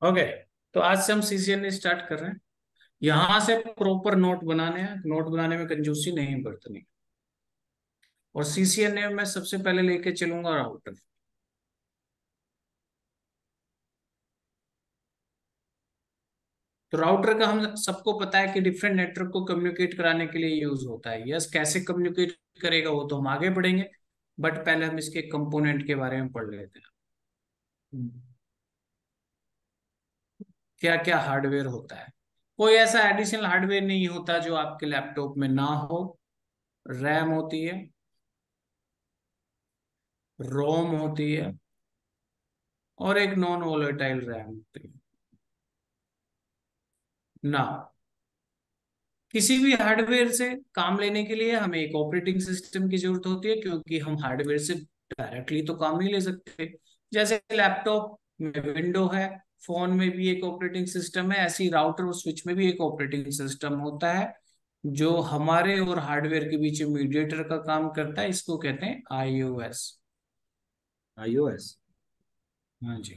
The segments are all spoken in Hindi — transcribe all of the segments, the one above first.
ओके। तो आज से हम सीसीएनए स्टार्ट कर रहे हैं। यहां से प्रॉपर नोट बनाने हैं, नोट बनाने में कंजूसी नहीं बरतनी। और सीसीएनए में सबसे पहले लेके चलूंगा राउटर। तो राउटर का हम सबको पता है कि डिफरेंट नेटवर्क को कम्युनिकेट कराने के लिए यूज होता है। यस, कैसे कम्युनिकेट करेगा वो तो हम आगे बढ़ेंगे, बट पहले हम इसके कंपोनेंट के बारे में पढ़ लेते हैं। क्या क्या हार्डवेयर होता है। कोई ऐसा एडिशनल हार्डवेयर नहीं होता जो आपके लैपटॉप में ना हो। रैम होती है, रोम होती है, और एक नॉन वोलेटाइल रैम होती है ना। किसी भी हार्डवेयर से काम लेने के लिए हमें एक ऑपरेटिंग सिस्टम की जरूरत होती है, क्योंकि हम हार्डवेयर से डायरेक्टली तो काम नहीं ले सकते। जैसे लैपटॉप में विंडो है, फोन में भी एक ऑपरेटिंग सिस्टम है, ऐसे ही राउटर और स्विच में भी एक ऑपरेटिंग सिस्टम होता है जो हमारे और हार्डवेयर के बीच मीडिएटर का काम करता है। इसको कहते हैं आईओएस। iOS। हाँ जी,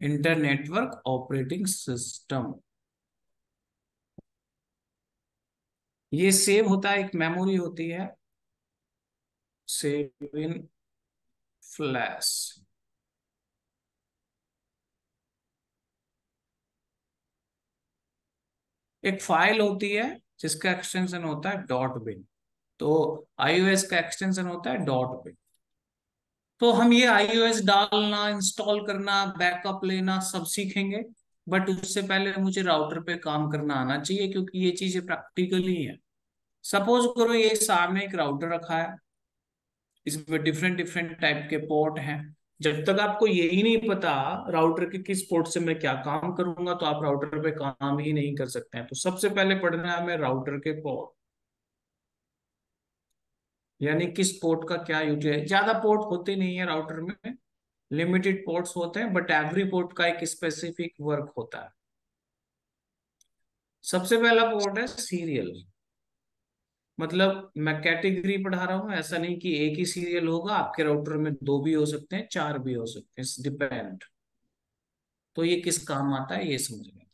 इंटर नेटवर्क ऑपरेटिंग सिस्टम। ये सेव होता है, एक मेमोरी होती है, सेव इन फ्लैश। एक फाइल होती है जिसका एक्सटेंशन होता है डॉट बिन। तो आईओएस का एक्सटेंशन होता है डॉट बिन। तो हम ये आईओएस डालना, इंस्टॉल करना, बैकअप लेना सब सीखेंगे। बट उससे पहले मुझे राउटर पे काम करना आना चाहिए, क्योंकि ये चीजें प्रैक्टिकल ही है। सपोज करो ये सामने एक राउटर रखा है, इसमें डिफरेंट डिफरेंट टाइप के पोर्ट हैं। जब तक आपको यही नहीं पता राउटर के किस पोर्ट से मैं क्या काम करूंगा, तो आप राउटर पे काम ही नहीं कर सकते हैं। तो सबसे पहले पढ़ना है हमें राउटर के पोर्ट, यानी किस पोर्ट का क्या यूज है। ज्यादा पोर्ट होते नहीं है राउटर में, लिमिटेड पोर्ट्स होते हैं, बट एवरी पोर्ट का एक स्पेसिफिक वर्क होता है। सबसे पहला पोर्ट है सीरियल। मतलब मैं कैटेगरी पढ़ा रहा हूँ, ऐसा नहीं कि एक ही सीरियल होगा। आपके राउटर में दो भी हो सकते हैं, चार भी हो सकते हैं, डिपेंड। तो ये किस काम आता है ये समझ लें।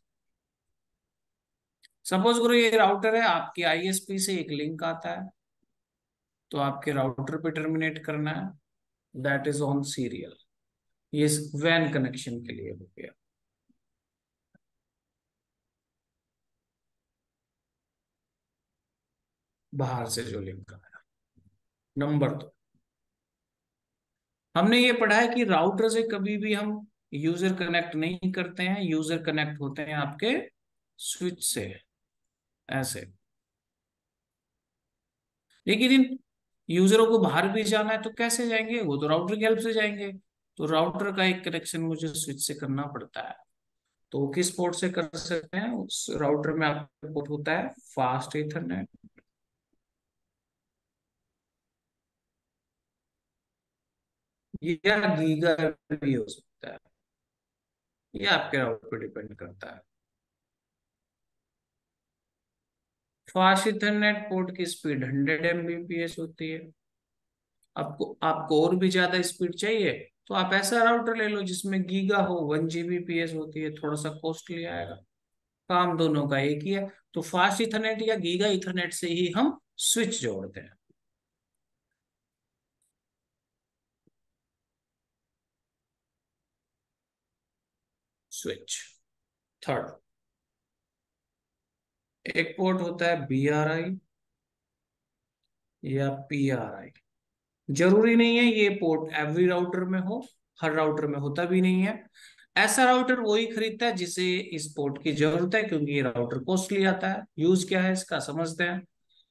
सपोज करो ये राउटर है, आपकी आईएसपी से एक लिंक आता है, तो आपके राउटर पे टर्मिनेट करना है। That is on serial. ये वैन कनेक्शन के लिए हो गया। बाहर से जो लिंक आया। नंबर दो, हमने ये पढ़ा है कि राउटर से कभी भी हम यूजर कनेक्ट नहीं करते हैं। यूजर कनेक्ट होते हैं आपके स्विच से, ऐसे। लेकिन इन यूजरों को बाहर भी जाना है तो कैसे जाएंगे? वो तो राउटर की हेल्प से जाएंगे। तो राउटर का एक कनेक्शन मुझे स्विच से करना पड़ता है। तो वो किस पोर्ट से कर सकते हैं? उस राउटर में आपका पोर्ट होता है फास्ट ईथरनेट, या गीगा भी हो सकता है। ये आपके राउटर पर डिपेंड करता है। फास्ट इथरनेट पोर्ट की स्पीड 100 Mbps होती है। आपको आपको और भी ज्यादा स्पीड चाहिए, तो आप ऐसा राउटर ले लो जिसमें गीगा हो, 1 Gbps होती है, थोड़ा सा कॉस्टली आएगा। काम दोनों का एक ही है। तो फास्ट इथरनेट या गीगा इथरनेट से ही हम स्विच जोड़ते हैं। स्विच। थर्ड, एक पोर्ट होता है BRI या PRI। जरूरी नहीं है ये पोर्ट एवरी राउटर में हो, हर राउटर में होता भी नहीं है। ऐसा राउटर वही खरीदता है जिसे इस पोर्ट की जरूरत है, क्योंकि ये राउटर कॉस्टली आता है। यूज क्या है इसका समझते हैं।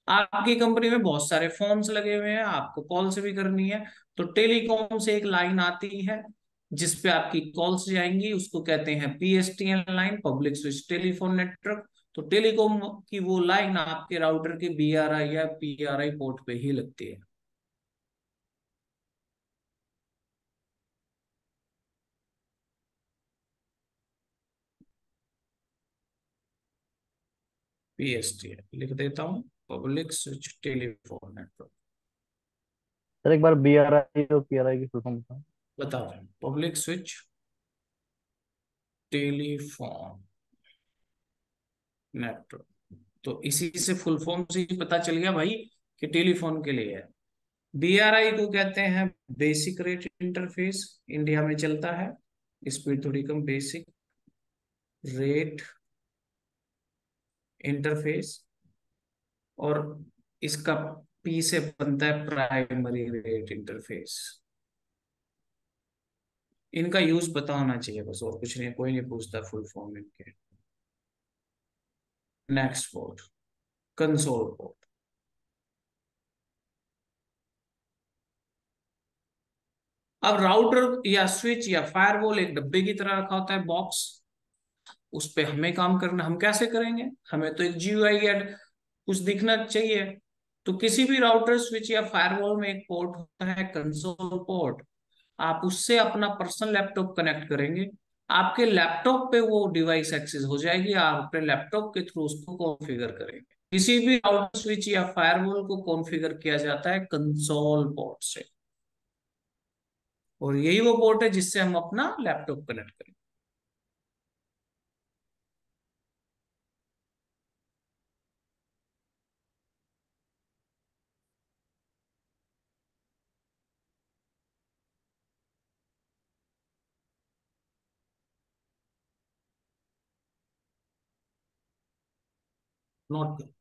आपकी कंपनी में बहुत सारे फोन्स लगे हुए हैं, आपको कॉल से भी करनी है। तो टेलीकॉम से एक लाइन आती है जिसपे आपकी कॉल्स जाएंगी, उसको कहते हैं PSTN line, public switch telephone network. तो टेलीकॉम की वो लाइन आपके राउटर के BRI या PRI पोर्ट पे ही लगती है। PSTN लिख देता हूँ, public switch telephone network. Sir एक बार BRI और PRI की फुल फॉर्म बताओ। बताओ। Public switch telephone network. तो इसी से फुल फॉर्म से ही पता चल गया भाई कि टेलीफोन के लिए है। बीआरआई को कहते हैं बेसिक रेट इंटरफेस, इंडिया में चलता है। स्पीड थोड़ी कम, बेसिक रेट इंटरफेस। और इसका पी से बनता है प्राइमरी रेट इंटरफेस। इनका यूज पता होना चाहिए बस, और कुछ नहीं, कोई नहीं पूछता फुल फॉर्म इनके। Next port, console port. अब राउटर या स्विच या फायरवॉल एक डब्बे की तरह रखा होता है, बॉक्स। उस पे हमें काम करना, हम कैसे करेंगे? हमें तो एक जीयूआई या कुछ दिखना चाहिए। तो किसी भी राउटर, स्विच या फायरवॉल में एक पोर्ट होता है, कंसोल पोर्ट। आप उससे अपना पर्सनल लैपटॉप कनेक्ट करेंगे। आपके लैपटॉप पे वो डिवाइस एक्सेस हो जाएगी, आप अपने लैपटॉप के थ्रू उसको कॉन्फ़िगर करेंगे। किसी भी राउटर, स्विच या फायरवॉल को कॉन्फ़िगर किया जाता है कंसोल पोर्ट से। और यही वो पोर्ट है जिससे हम अपना लैपटॉप कनेक्ट करेंगे। नोट करो।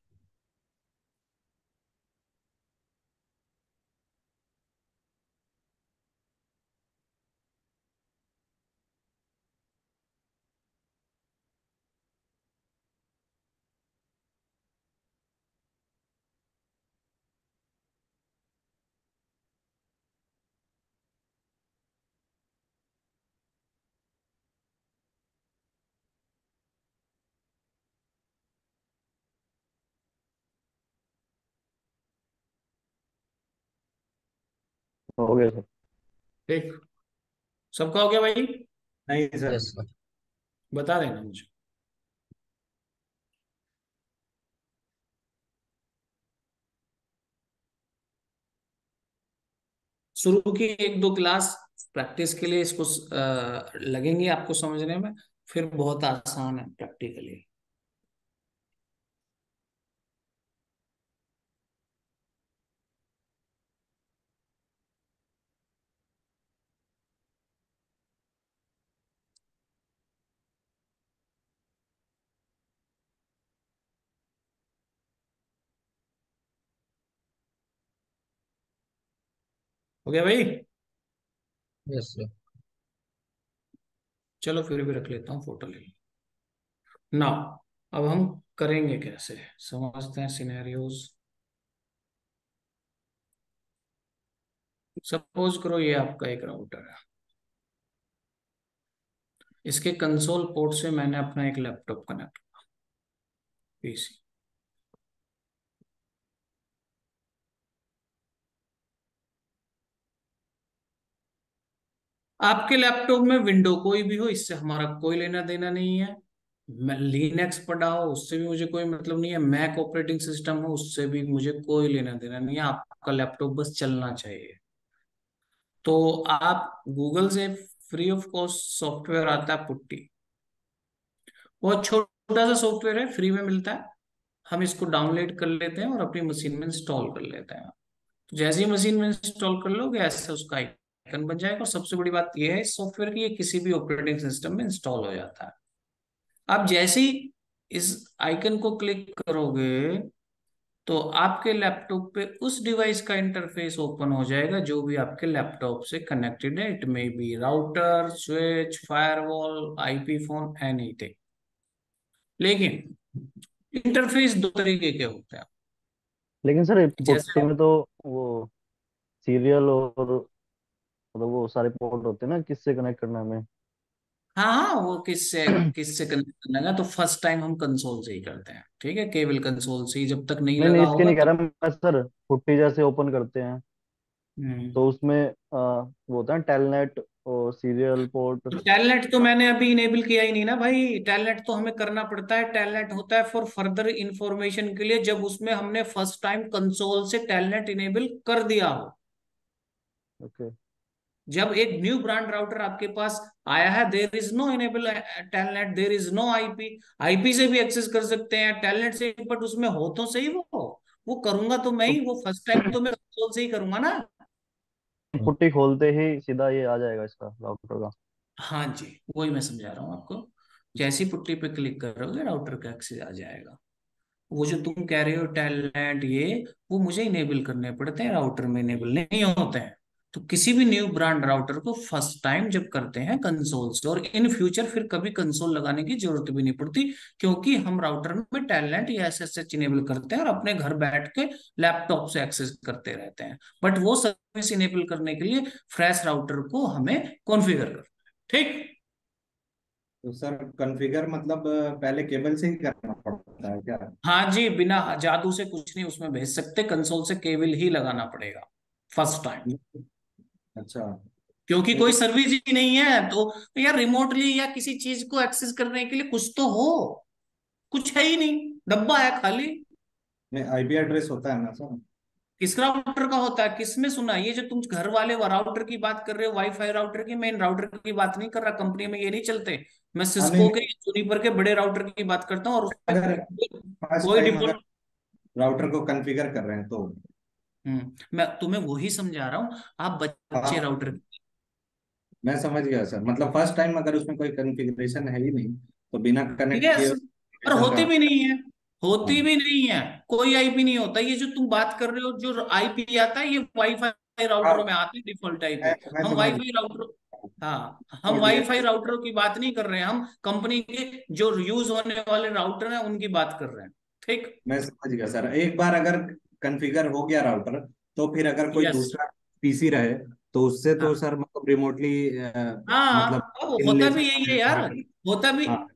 हो गया सर। ठीक, सबका हो गया भाई? नहीं सर। Yes sir. बता देना मुझे। शुरू की एक दो क्लास प्रैक्टिस के लिए इसको लगेंगी आपको समझने में। फिर बहुत आसान है प्रैक्टिकली। हो गया भाई? Yes sir. चलो फिर भी रख लेता हूँ, फोटो ले लो ना। अब हम करेंगे कैसे, समझते हैं सिनेरियोज। सपोज करो ये आपका एक राउटर है। इसके कंसोल पोर्ट से मैंने अपना एक लैपटॉप कनेक्ट, पीसी। आपके लैपटॉप में विंडो कोई भी हो, इससे हमारा कोई लेना देना नहीं है। लिनक्स पड़ा हो, उससे भी मुझे कोई मतलब नहीं है। मैक ऑपरेटिंग सिस्टम हो, उससे भी मुझे कोई लेना देना नहीं है। आपका लैपटॉप बस चलना चाहिए। तो आप गूगल से फ्री ऑफ कॉस्ट सॉफ्टवेयर आता है पुट्टी। बहुत छोटा सा सॉफ्टवेयर है, फ्री में मिलता है। हम इसको डाउनलोड कर लेते हैं और अपनी मशीन में इंस्टॉल कर लेते हैं। तो जैसे ही मशीन में इंस्टॉल कर लोगे, ऐसे उसका आइकन बन जाएगा। और सबसे बड़ी बात यह है इस सॉफ्टवेयर की, ये किसी भी ऑपरेटिंग सिस्टम में इंस्टॉल हो जाता है। आप जैसे ही इस आइकन को क्लिक करोगे, तो आपके लैपटॉप पे उस डिवाइस का इंटरफेस ओपन हो जाएगा जो भी आपके लैपटॉप से कनेक्टेड है। It may be router, switch, firewall, IP phone, anything. लेकिन इंटरफेस दो तरीके के होते हैं। लेकिन सर जैसे पुट्टी में तो वो सीरियल और मतलब वो सारे पोर्ट होते हैं ना, किससे कनेक्ट करना है हमें? हाँ हाँ, वो किससे किससे कनेक्ट करना है तो फर्स्ट टाइम हम कंसोल से ही करते हैं, ठीक है। केबल कंसोल से ही, जब तक नहीं नहीं नहीं, लगा इसके होगा नहीं कह तब। रहा मैं सर। पुट्टी जैसे ओपन करते हैं हम्म। तो उसमें वो होता है टेलनेट और सीरियल पोर्ट। तो टेलनेट तो मैंने अभी इनेबल किया ही नहीं ना भाई। टेलनेट तो हमें करना पड़ता है। टेलनेट होता है फॉर फर्दर इंफॉर्मेशन के लिए, जब उसमें हमने फर्स्ट टाइम कंसोल से टेलनेट इनेबल कर दिया हो। ओके। जब एक न्यू ब्रांड राउटर आपके पास आया है, there is no enable telnet, there is no IP. IP से भी एक्सेस कर सकते हैं, टेलनेट से, बट उसमें हो तो सही वो करूंगा तो मैं तो ही, वो फर्स्ट टाइम तो मैं कंसोल से ही करूंगा ना। पुट्टी खोलते ही सीधा ये आ जाएगा इसका राउटर का। हाँ जी, वही मैं समझा रहा हूँ आपको। जैसी पुट्टी पे क्लिक करोगे राउटर का एक्सेस आ जाएगा। वो जो तुम कह रहे हो टेलनेट ये, वो मुझे इनेबल करने पड़ते हैं, राउटर में इनेबल नहीं होते हैं। तो किसी भी न्यू ब्रांड राउटर को फर्स्ट टाइम जब करते हैं कंसोल से, और इन फ्यूचर फिर कभी कंसोल लगाने की जरूरत भी नहीं पड़ती, क्योंकि हम राउटर में टेलनेट या एसएसएच इनेबल करते हैं और अपने घर बैठ के लैपटॉप से एक्सेस करते रहते हैं। बट वो सर्विस इनेबल करने के लिए फ्रेश राउटर को हमें कॉन्फ़िगर करना है। ठीक। तो सर कॉन्फ़िगर मतलब पहले केबल से ही करना पड़ता है क्या? हाँ जी, बिना जादू से कुछ नहीं उसमें भेज सकते, कंसोल से केबल ही लगाना पड़ेगा फर्स्ट टाइम, अच्छा। क्योंकि तो कोई सर्विस ही नहीं है। तो यार रिमोटली या किसी चीज को एक्सेस करने के लिए कुछ तो हो, कुछ है ही नहीं, डब्बा है खाली। में आईपी एड्रेस होता है ना सर? किस राउटर का होता है, किसमें सुना? ये जो तुम घर वाले राउटर की बात कर रहे हो, वाईफाई राउटर की, मेन राउटर की बात नहीं कर रहा, कंपनी में ये नहीं चलते। मैं हाँ नहीं सिस्को के, नहीं, जूनिपर के बड़े राउटर की बात करता हूँ, और उसमें अगर फर्स्ट कोई टाइम अगर डिफॉल्ट। राउटर को कॉन्फ़िगर कर रहे हैं तो। मैं तुम्हें वही समझा रहा हूँ, आप बच्चे हाँ राउटर। मैं समझ गया सर, मतलब फर्स्ट टाइम अगर उसमें कोई कॉन्फ़िगरेशन है ही नहीं तो बिना कनेक्ट यस, किए और application होती का। भी नहीं है, होती हाँ भी नहीं है। कोई आईपी नहीं होता, ये जो तुम बात कर रहे हो जो आईपी आता है, ये वाईफाई हाँ, राउटरों में आते हैं डिफॉल्ट आईपी। मैं हम समझ वाईफाई गया। राउटर, हाँ, हम और वाईफाई डीएनएस, राउटरों की बात नहीं कर रहे हैं, हम कंपनी के जो यूज होने वाले राउटर हैं उनकी बात कर रहे हैं। ठीक। मैं समझ गया सर। एक बार अगर कॉन्फ़िगर हो गया राउटर, तो फिर अगर कोई यस। दूसरा पीसी रहे तो उससे तो हाँ सर मतलब रिमोटली मतलब हाँ, अब इन ले होता भी यही सकते है हैं यार, वहाँ पे। होता भी, हाँ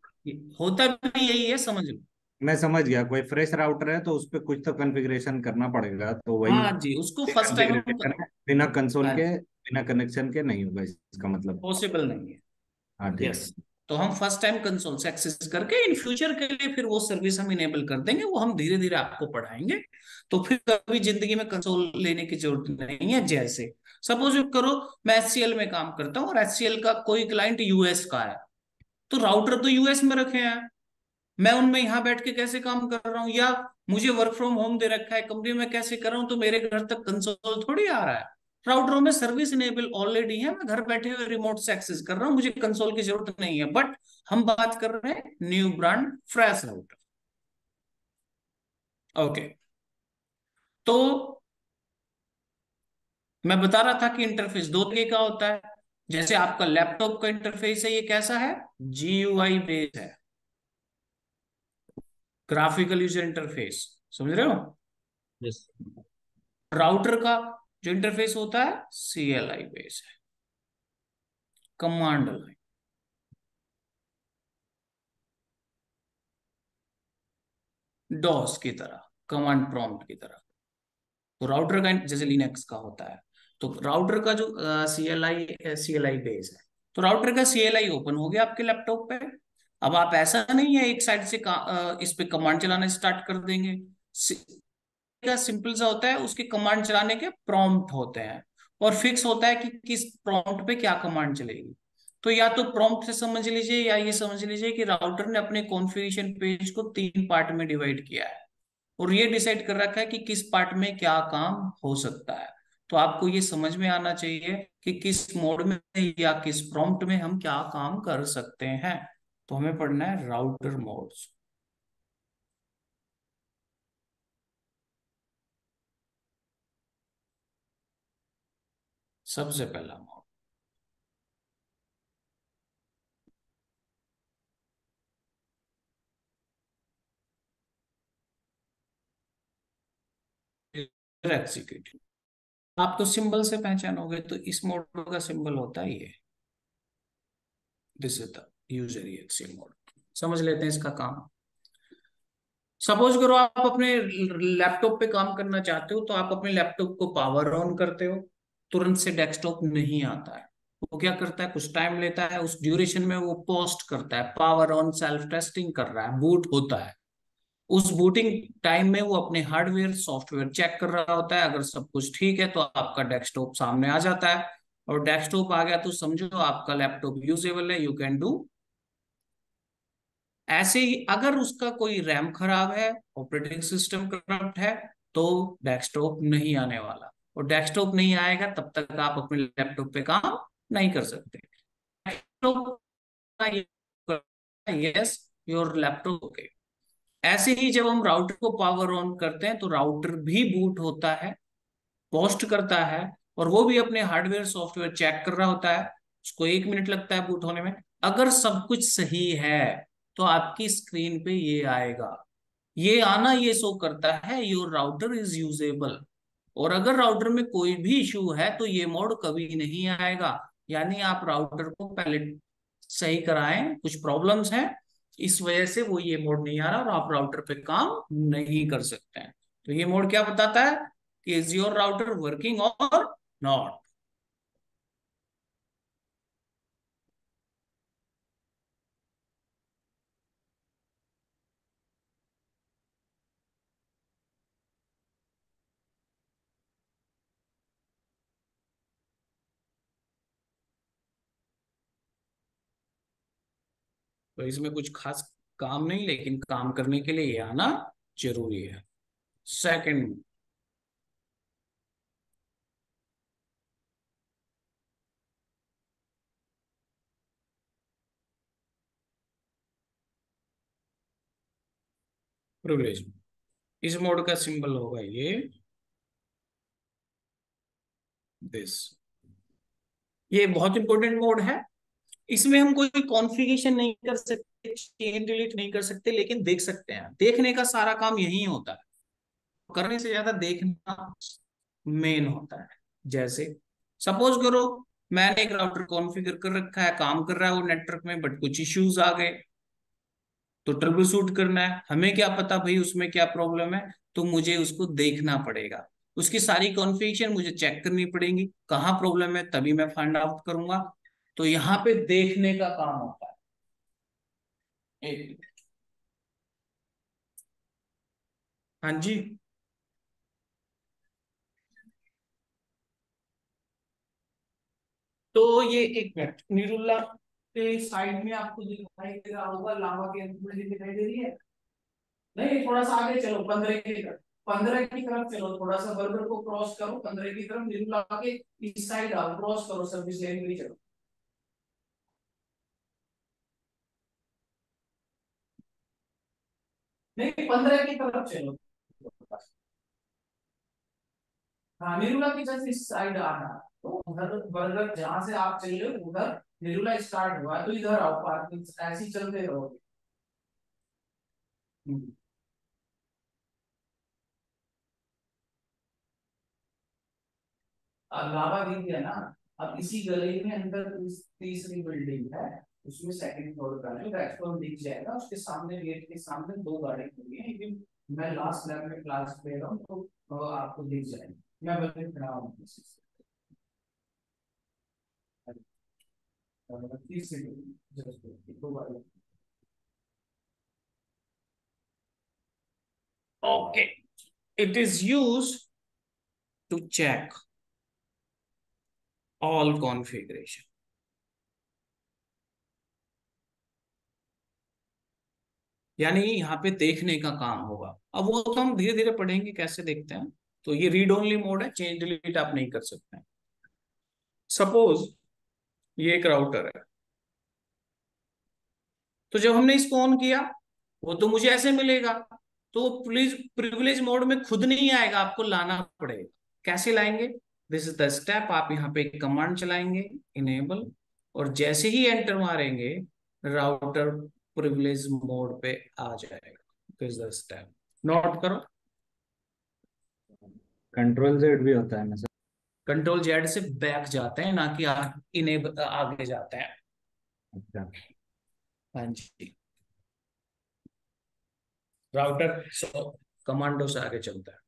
होता भी यही है, समझ लो। मैं समझ गया, कोई फ्रेश राउटर है तो उस पर कुछ तो कॉन्फ़िगरेशन करना पड़ेगा, तो वही हाँ जी, उसको फर्स्ट टाइम हम, कॉन्फ़िगरेशन है, बिना कंसोल हाँ, के बिना कनेक्शन के नहीं होगा इसका मतलब। पॉसिबल नहीं है। हाँ ठीक है। यस। तो हम फर्स्ट टाइम कंसोल से एक्सेस करके इन फ्यूचर के लिए फिर वो सर्विस हम इनेबल कर देंगे, वो हम धीरे धीरे आपको पढ़ाएंगे। तो फिर कभी जिंदगी में कंसोल लेने की जरूरत नहीं है। जैसे सपोज करो मैं एचसीएल में काम करता हूँ और एचसीएल का कोई क्लाइंट यूएस का है, तो राउटर तो यूएस में रखे हैं, मैं उनमें यहाँ बैठ के कैसे काम कर रहा हूँ, या मुझे वर्क फ्रॉम होम दे रखा है कंपनी में, कैसे कर रहा हूँ, तो मेरे घर तक कंसोल थोड़ी आ रहा है। राउटरों में सर्विस इनेबल ऑलरेडी है, मैं घर बैठे हुए रिमोट से एक्सेस कर रहा हूँ, मुझे कंसोल की जरूरत नहीं है। बट हम बात कर रहे हैं new brand fresh router. Okay. तो मैं बता रहा था कि इंटरफेस दो तरीके का होता है। जैसे आपका लैपटॉप का इंटरफेस है, ये कैसा है, जीयूआई बेस्ड है, ग्राफिकल यूजर इंटरफेस, समझ रहे हो। यस। राउटर का जो इंटरफेस होता है सीएलआई बेस है, कमांड लाइन, डॉस की तरह, कमांड प्रॉम्प्ट की तरह। तो राउटर का जैसे लिनक्स का होता है, तो राउटर का जो सीएलआई बेस है, तो राउटर का सीएलआई ओपन हो गया आपके लैपटॉप पे। अब आप ऐसा नहीं है एक साइड से इस पे कमांड चलाना स्टार्ट कर देंगे। का सिंपल सा होता है, उसके कमांड चलाने के प्रॉम्प्ट होते हैं, और फिक्स होता है कि किस प्रॉम्प्ट पे क्या कमांड चलेगी। तो या तो प्रॉम्प्ट से समझ लीजिए, या ये समझ लीजिए कि राउटर ने अपने कॉन्फ़िगरेशन पेज को 3 पार्ट में डिवाइड किया है, और ये डिसाइड कर रखा है कि किस पार्ट में क्या काम हो सकता है। तो आपको ये समझ में आना चाहिए कि किस मोड में या किस प्रॉम्प्ट में हम क्या काम कर सकते हैं। तो हमें पढ़ना है राउटर मोड्स। सबसे पहला मोड, एग्जीक्यूटिव। आप तो सिंबल से पहचानोगे, तो इस मोड का सिंबल होता है ये, this is the user exec mode. समझ लेते हैं इसका काम। सपोज करो आप अपने लैपटॉप पे काम करना चाहते हो, तो आप अपने लैपटॉप को पावर ऑन करते हो, तुरंत से डेस्कटॉप नहीं आता है। वो क्या करता है, कुछ टाइम लेता है, उस ड्यूरेशन में वो पोस्ट करता है, पावर ऑन सेल्फ टेस्टिंग कर रहा है, बूट होता है। उस बूटिंग टाइम में वो अपने हार्डवेयर सॉफ्टवेयर चेक कर रहा होता है, अगर सब कुछ ठीक है तो आपका डेस्कटॉप सामने आ जाता है। और डेस्कटॉप आ गया तो समझो आपका लैपटॉप यूजेबल है, यू कैन डू। ऐसे ही अगर उसका कोई रैम खराब है, ऑपरेटिंग सिस्टम करप्ट है, तो डेस्कटॉप नहीं आने वाला। और डेस्कटॉप नहीं आएगा तब तक आप अपने लैपटॉप पे काम नहीं कर सकते। Desktop yes, your laptop okay. ऐसे ही जब हम राउटर को पावर ऑन करते हैं तो राउटर भी बूट होता है, पोस्ट करता है, और वो भी अपने हार्डवेयर सॉफ्टवेयर चेक कर रहा होता है। उसको 1 मिनट लगता है बूट होने में। अगर सब कुछ सही है तो आपकी स्क्रीन पे ये आएगा, ये आना ये शो करता है योर राउटर इज यूजेबल। और अगर राउटर में कोई भी इशू है तो ये मोड कभी नहीं आएगा, यानी आप राउटर को पहले सही कराएं, कुछ प्रॉब्लम्स हैं इस वजह से वो ये मोड नहीं आ रहा और आप राउटर पे काम नहीं कर सकते हैं। तो ये मोड क्या बताता है कि इज योर राउटर वर्किंग और नॉट। तो इसमें कुछ खास काम नहीं, लेकिन काम करने के लिए ये आना जरूरी है। Second, privilege. इस मोड का सिंबल होगा ये, दिस। ये बहुत इंपॉर्टेंट मोड है। इसमें हम कोई कॉन्फ़िगरेशन नहीं कर सकते, चेंज डिलीट नहीं कर सकते, लेकिन देख सकते हैं। देखने का सारा काम यही होता है, करने से ज्यादा देखना मेन होता है। जैसे सपोज करो मैंने एक राउटर कॉन्फ़िगर कर रखा है, काम कर रहा है वो नेटवर्क में, बट कुछ इश्यूज आ गए, तो ट्रबल शूट करना है। हमें क्या पता भाई उसमें क्या प्रॉब्लम है, तो मुझे उसको देखना पड़ेगा। उसकी सारी कॉन्फ़िगरेशन मुझे चेक करनी पड़ेगी, कहाँ प्रॉब्लम है तभी मैं फाइंड आउट करूंगा। तो यहाँ पे देखने का काम होता है। एक मिनट। हाँ जी। तो ये एक मिनट, निरुला के साइड में आपको दिखाई दे रहा होगा, लावा के अंत में दिखाई दे रही है। नहीं, थोड़ा सा आगे चलो, 15 की तरफ, 15 की तरफ चलो, थोड़ा सा बर्बर को क्रॉस करो, 15 की तरफ निरुला के इस साइड आओ, क्रॉस करो, सर्विस लेन में ही चलो। नहीं, 15 की तरफ चलो। हाँ, निरुला की जस्ट इस साइड आना। तो उधर बर्गर जहां से आप चल रहे हो उधर निरुला स्टार्ट हुआ है, तो इधर आओ, पार्किंग ऐसे ही चलते रहोगे। हम्म। अब लावा दिख गया ना। अब इसी गली में अंदर तीसरी बिल्डिंग है, उसमें सेकंड फ्लोर का है, ग्राउंड फ्लोर दिख जाएगा। उसके सामने गेट के सामने दो गाड़ी खड़ी है, लेकिन मैं लास्ट लैब में क्लास ले रहा हूँ, तो आपको दिख जाएगा। मैं बल्कि खड़ा हूँ तीसरी बिल्डिंग, जस्ट दो गाड़ी। Okay, it is use to check all configuration, यानी यहाँ पे देखने का काम होगा। अब वो तो हम धीरे धीरे पढ़ेंगे कैसे देखते हैं। तो ये रीड ओनली मोड है, चेंज डिलीट आप नहीं कर सकते। सपोज ये एक राउटर है, तो जब हमने इसको ऑन किया वो तो मुझे ऐसे मिलेगा। तो प्लीज प्रिविलेज मोड में खुद नहीं आएगा, आपको लाना पड़ेगा। कैसे लाएंगे? This is the step. आप यहाँ पे कमांड चलाएंगे, इनेबल, और जैसे ही एंटर मारेंगे राउटर प्रिविलेज मोड पे आ जाएगा। दिस द स्टेप, नोट करो। कंट्रोल जेड भी होता है ना सर? कंट्रोल जेड से बैक जाते हैं, ना कि इनेबल आगे जाते हैं। अच्छा। हाँ जी, राउटर कमांडो से आगे चलता है।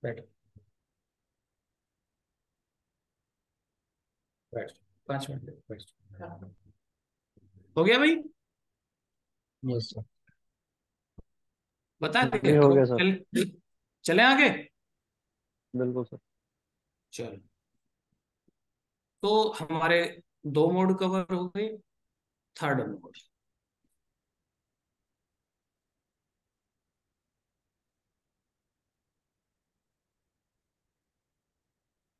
बैठ बैठ 5 मिनट बैठ। हो गया भाई? Yes sir. बता जी दिया हो करो। गया सर। चले आगे। बिल्कुल सर। चलो, तो हमारे 2 मोड कवर हो गए। Third mode,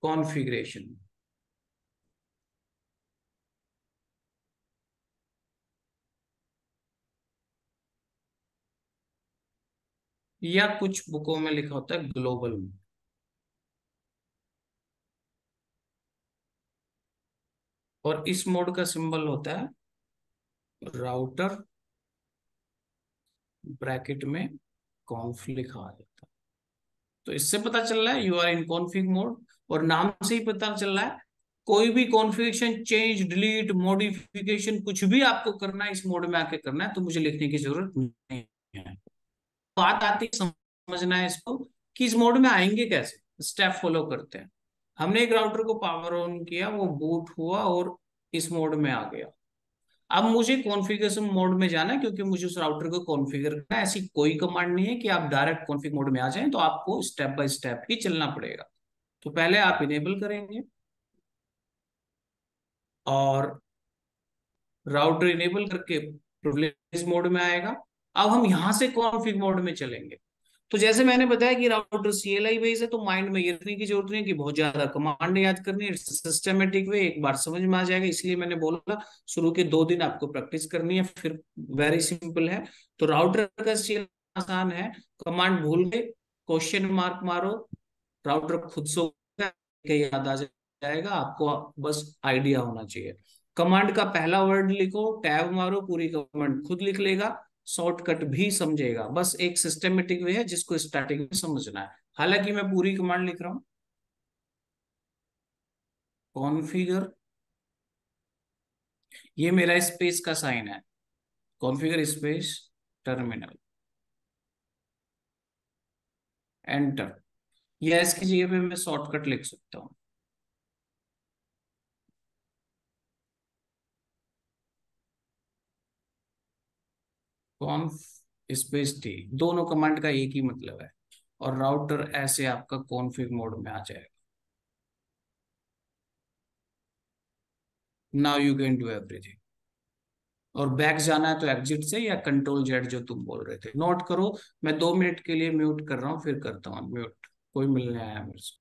configuration. या कुछ बुकों में लिखा होता है ग्लोबल मोड। और इस मोड का सिंबल होता है राउटर, ब्रैकेट में कॉन्फ लिखा आ जाता है। तो इससे पता चल रहा है you are in config mode. और नाम से ही पता चल रहा है कोई भी कॉन्फ़िगरेशन चेंज, डिलीट, मॉडिफिकेशन कुछ भी आपको करना है इस मोड में आके करना है, तो मुझे लिखने की जरूरत नहीं है। बात आती है, समझना है इसको कि इस मोड में आएंगे कैसे। स्टेप फॉलो करते हैं। हमने एक राउटर को पावर ऑन किया, वो बूट हुआ और इस मोड में आ गया। अब मुझे कॉन्फ़िगरेशन मोड में जाना है क्योंकि मुझे उस राउटर को कॉन्फ़िगर करना है। ऐसी कोई कमांड नहीं है कि आप डायरेक्ट कॉन्फ़िग मोड में आ जाएं, तो आपको स्टेप बाय स्टेप ही चलना पड़ेगा। तो पहले आप इनेबल करेंगे और राउटर इनेबल करके प्रिविलेज मोड में आएगा। अब हम यहां से कॉन्फ़िग मोड में चलेंगे। तो जैसे मैंने बताया कि राउटर सीएलआई बेस है, तो माइंड में ये रखने की जरूरत नहीं है कि बहुत ज्यादा कमांड याद करनी है। सिस्टमेटिक वे एक बार समझ में आ जाएगा, इसलिए मैंने बोला शुरू के 2 दिन आपको प्रैक्टिस करनी है, फिर वेरी सिंपल है। तो राउटर का सीएलआई आसान है। कमांड भूल गए, क्वेश्चन मार्क मारो, राउटर खुद से याद आ जाएगा आपको। बस आइडिया होना चाहिए। कमांड का पहला वर्ड लिखो, टैब मारो, पूरी कमांड खुद लिख लेगा। शॉर्टकट भी समझेगा। बस एक सिस्टमेटिक वे है जिसको स्टार्टिंग में समझना है। हालांकि मैं पूरी कमांड लिख रहा हूं। कॉन्फ़िगर, ये मेरा स्पेस का साइन है। Configure space terminal, enter. या इसकी जगह पे मैं शॉर्टकट लिख सकता हूँ, कॉन्फ स्पेस टी। दोनों कमांड का एक ही मतलब है। और राउटर ऐसे आपका कॉन्फ़िग मोड में आ जाएगा। Now you can do everything. और बैक जाना है तो एग्जिट से, या कंट्रोल जेड जो तुम बोल रहे थे। नोट करो, मैं 2 मिनट के लिए म्यूट कर रहा हूँ, फिर करता हूँ म्यूट। कोई मिलने आया मेरे से।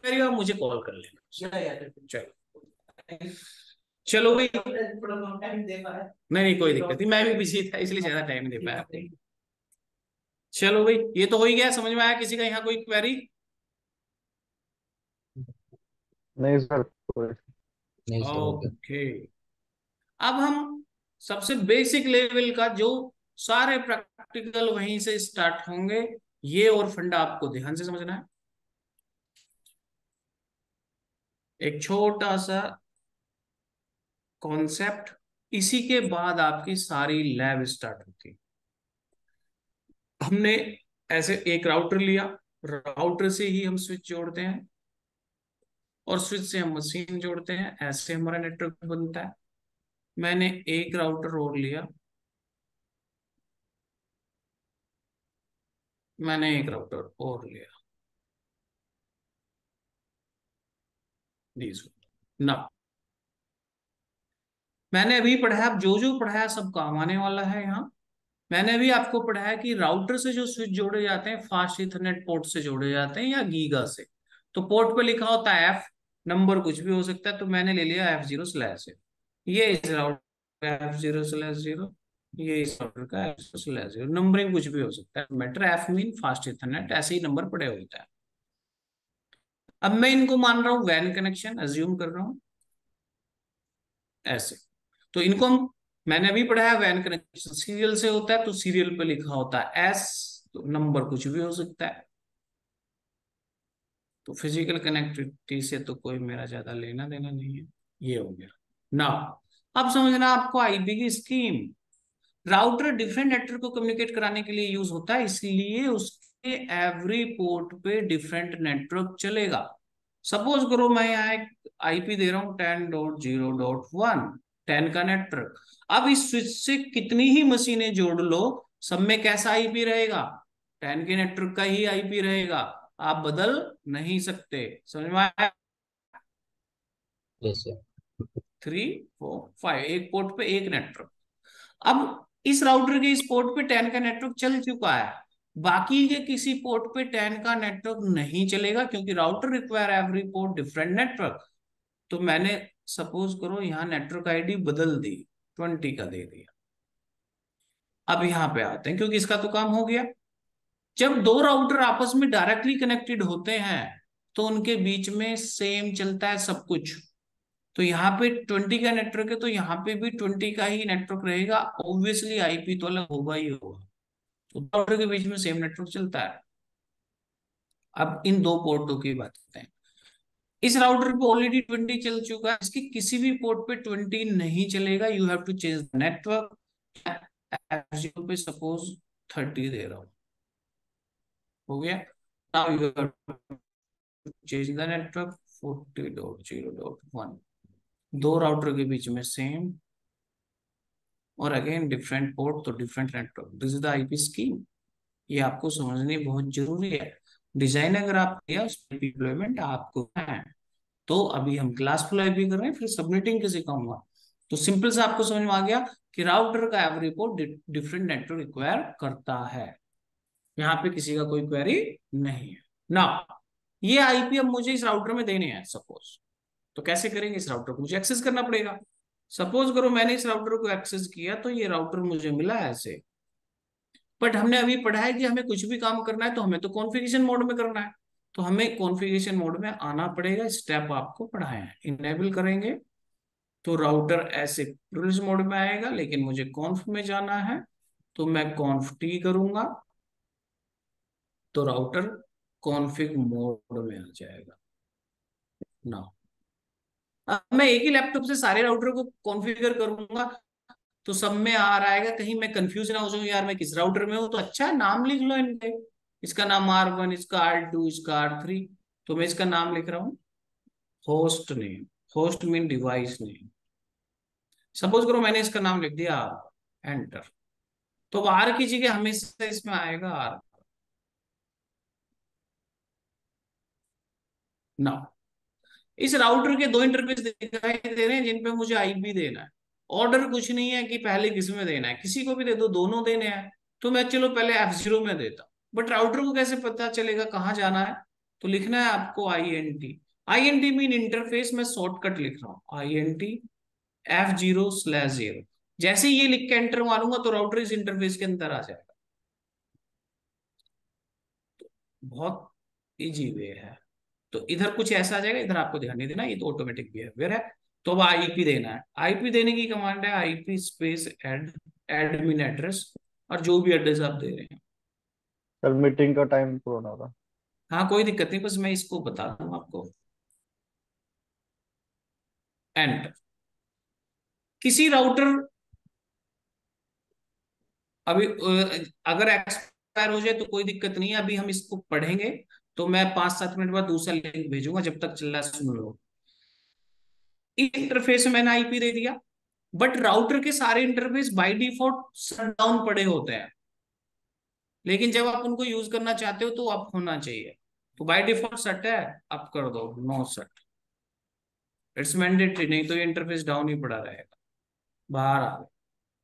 क्वेरी हो मुझे कॉल कर लेना। चलो चलो भाई, नहीं नहीं कोई दिक्कत नहीं, मैं भी बिजी था इसलिए ज्यादा टाइम नहीं दे पाया आपको। चलो भाई, ये तो हो ही गया, समझ में आया किसी का यहाँ कोई क्वेरी? नहीं सर, कोई नहीं सर, हो गया। ओके, अब हम सबसे बेसिक लेवल का जो सारे प्रैक्टिकल वहीं से स्टार्ट होंगे, ये और फंडा आपको ध्यान से समझना है। एक छोटा सा कॉन्सेप्ट, इसी के बाद आपकी सारी लैब स्टार्ट होती है। हमने ऐसे एक राउटर लिया, राउटर से ही हम स्विच जोड़ते हैं और स्विच से हम मशीन जोड़ते हैं, ऐसे हमारा नेटवर्क बनता है। मैंने एक राउटर और लिया, मैंने एक राउटर और लिया, ना मैंने अभी पढ़ाया, अब जो जो पढ़ाया सब काम आने वाला है यहाँ। मैंने अभी आपको पढ़ाया कि राउटर से जो स्विच जोड़े जाते हैं फास्ट इथरनेट पोर्ट से जोड़े जाते हैं या गीगा से। तो पोर्ट पे लिखा होता है एफ, नंबर कुछ भी हो सकता है, तो मैंने ले लिया F0/, ये इस राउटर F0/0, ये इस राउटर का F0/0, नंबरिंग कुछ भी हो सकता है, matter F mean fast Ethernet, ऐसे ही नंबर पड़े होते हैं। अब मैं इनको मान रहा हूँ वैन कनेक्शन, अज्यूम कर रहा हूँ ऐसे। तो इनको हम, मैंने अभी पढ़ा है वैन कनेक्शन सीरियल से होता है, तो सीरियल पे लिखा होता है एस, तो नंबर कुछ भी हो सकता है। तो फिजिकल कनेक्टिविटी से तो कोई मेरा ज्यादा लेना देना नहीं है, ये हो गया ना। अब समझना आपको आईपी की स्कीम। राउटर डिफरेंट नेटवर्क को कम्युनिकेट कराने के लिए यूज होता है, इसलिए उसके एवरी पोर्ट पे डिफरेंट नेटवर्क चलेगा। सपोज करो मैं यहाँ एक आईपी दे रहा हूँ 10.0.1, 10 का नेटवर्क। अब इस स्विच से कितनी ही मशीनें जोड़ लो, सब में कैसा आईपी रहेगा? 10 के नेटवर्क का ही आईपी रहेगा, आप बदल नहीं सकते। समझ में आया? Yes sir. 3 4 5, एक पोर्ट पे एक नेटवर्क। अब इस राउटर के इस पोर्ट पे 10 का नेटवर्क चल चुका है, बाकी के किसी पोर्ट पे 10 का नेटवर्क नहीं चलेगा, क्योंकि router require every port different network. तो मैंने सपोज करो यहाँ नेटवर्क आईडी बदल दी, 20 का दे दिया। अब यहाँ पे आते हैं, क्योंकि इसका तो काम हो गया। जब दो राउटर आपस में डायरेक्टली कनेक्टेड होते हैं तो उनके बीच में सेम चलता है सब कुछ। तो यहाँ पे 20 का नेटवर्क है, तो यहाँ पे भी 20 का ही नेटवर्क रहेगा, ऑब्वियसली आईपी तो अलग होगा ही होगा। तो राउटर के बीच में सेम नेटवर्क चलता है। अब इन दो पोर्टों की बात करते हैं। इस राउटर पे ऑलरेडी 20 चल चुका है, इसके किसी भी पोर्ट पे 20 नहीं चलेगा, you have to change the network. F0 पे सपोज 30 दे रहा हूं, हो गया। Now you have to change the network 40.0.1, दो राउटर के बीच में सेम और अगेन डिफरेंट पोर्ट, तो different network. This is the IP scheme, ये आपको समझनी बहुत जरूरी है। डिजाइन अगर आप किया, उसमें डिप्लॉयमेंट आपको है। तो अभी हम क्लासफुल आईपी कर रहे हैं, फिर सबनेटिंग कैसे काम हुआ। तो सिंपल से आपको समझ में आ गया कि राउटर का every port different network require करता है। यहाँ पे किसी का कोई क्वेरी नहीं है ना। ये आईपी अब मुझे इस राउटर में देने हैं सपोज, तो कैसे करेंगे? इस राउटर को मुझे एक्सेस करना पड़ेगा। सपोज करो मैंने इस राउटर को एक्सेस किया, तो ये राउटर मुझे मिला है ऐसे। बट हमने अभी पढ़ा है कि हमें कुछ भी काम करना है तो हमें तो कॉन्फ़िगरेशन मोड में करना है, तो हमें कॉन्फ़िगरेशन मोड में आना पड़ेगा। स्टेप आपको पढ़ाए हैं, इनेबल करेंगे तो राउटर ऐसे प्रिविलेज मोड में आएगा, लेकिन मुझे कॉन्फ में जाना है तो मैं कॉन्फ टी करूंगा, तो राउटर कॉन्फ़िग मोड में आ जाएगा ना। अब मैं एक ही लैपटॉप से सारे राउटर को कॉन्फ़िगर करूंगा तो सब में आ रहा है, कहीं मैं कंफ्यूज ना हो जाऊं यार मैं किस राउटर में हूं। तो अच्छा है, नाम लिख लो इनके, इसका नाम R1, इसका R2, इसका R3। तो मैं इसका नाम लिख रहा हूं host name, host mean device name. Suppose करो मैंने इसका नाम लिख दिया R, एंटर। तो R की जगह हमेशा इसमें आएगा R ना। इस राउटर के दो इंटरफेस दिखाई दे रहे हैं जिन पे मुझे आईपी देना है। ऑर्डर कुछ नहीं है कि पहले किस में देना है, किसी को भी दे दो, दोनों देने हैं। तो मैं चलो पहले F0 में देता हूं, बट राउटर को कैसे पता चलेगा कहाँ जाना है? तो लिखना है आपको INT। INT मीन इंटरफेस, मैं शॉर्टकट लिख रहा हूँ, INT F0/0। जैसे ही ये लिख के एंटर मारूंगा तो राउटर इस इंटरफेस के अंदर आ जाएगा। बहुत इजी वे है। तो इधर कुछ ऐसा आ जाएगा, इधर आपको ध्यान नहीं देना, ये तो ऑटोमेटिक बिहेवियर है। तो अब आईपी देना है, आईपी देने की कमांड है IP स्पेस एडमिन एड्रेस, और जो भी एड्रेस आप दे रहे हैं। सर मीटिंग का टाइम पुराना था। हाँ कोई दिक्कत नहीं, बस मैं इसको बता दूं आपको। एंटर। किसी राउटर, अभी अगर एक्सपायर हो जाए तो कोई दिक्कत नहीं है, अभी हम इसको पढ़ेंगे। तो मैं 5-7 मिनट बाद दूसरा लिंक भेजूंगा, जब तक चल रहा है सुन लो। इस इंटरफेस में मैंने आईपी दे दिया, बट राउटर के सारे interface by default shut down पड़े होते हैं, लेकिन जब आप उनको यूज करना चाहते हो तो अप होना चाहिए। तो बाय डिफॉल्ट सेट है, अप कर दो, नो सेट, इट्स मैंडेटरी, नहीं तो ये इंटरफेस डाउन ही पड़ा रहेगा। बाहर आ गए।